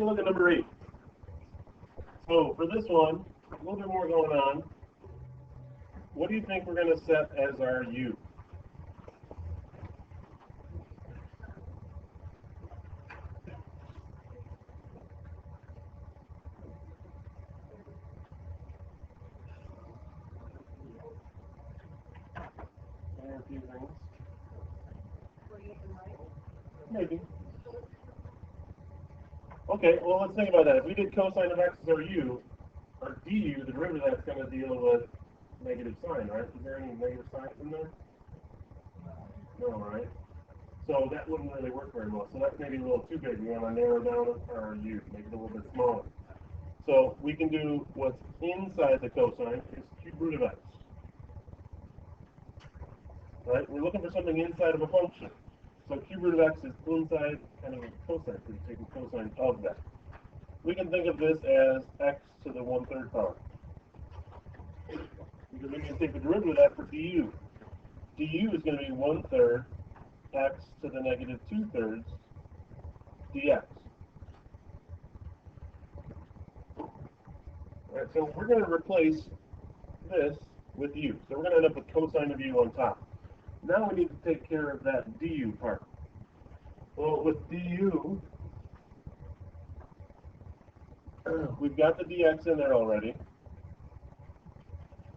look at number 8. So for this one, a little bit more going on. What do you think we're going to set as our u? There are a few things. Maybe. Okay, well, let's think about that. If we did cosine of x as our u, our du, the derivative of that's going to deal with negative sign, right? Is there any negative signs in there? No, right? So that wouldn't really work very well. So that's maybe a little too big. We want to narrow down our u, make it a little bit smaller. So we can do what's inside the cosine is cube root of x. Right? We're looking for something inside of a function. So cube root of x is inside kind of a cosine, so you're taking cosine of that. We can think of this as x to the 1/3 power. Because we can take the derivative of that for du. Du is going to be 1/3 x to the negative 2/3 dx. Alright, so we're going to replace this with u. So we're going to end up with cosine of u on top. Now we need to take care of that du part. Well, with du, we've got the dx in there already.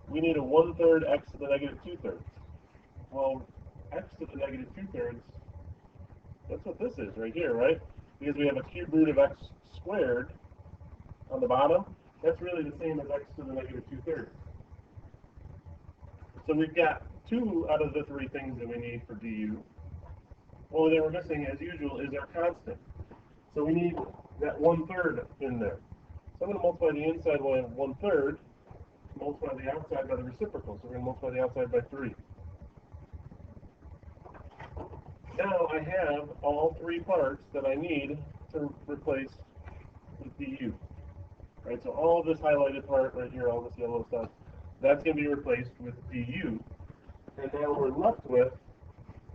We need a 1/3 x to the negative 2/3. Well, x to the negative 2/3, that's what this is right here, right? Because we have a cube root of x squared on the bottom. That's really the same as x to the negative 2/3. So we've got 2 out of the 3 things that we need for du. Only that we're missing, as usual, is our constant. So we need that 1/3 in there. So I'm going to multiply the inside by 1/3, multiply the outside by the reciprocal. So we're going to multiply the outside by 3. Now I have all 3 parts that I need to replace with du. Right, so all of this highlighted part right here, all this yellow stuff, that's going to be replaced with du. And now we're left with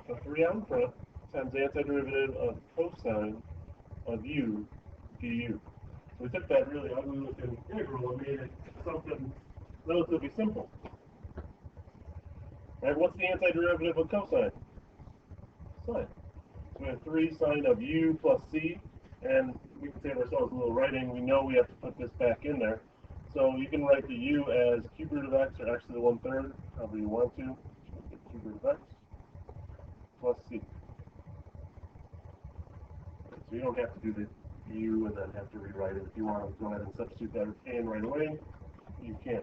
the 3 out in front times the antiderivative of cosine of u du. So we took that really ugly looking integral and made it something relatively simple. Right, what's the antiderivative of cosine? Sine. So we have 3 sine of u plus c, and we can save ourselves a little writing. We know we have to put this back in there. So you can write the u as cube root of x or x to the 1/3, however you want to. Cube root of x plus c. So you don't have to do the u and then have to rewrite it. If you want to go ahead and substitute that in right away, you can.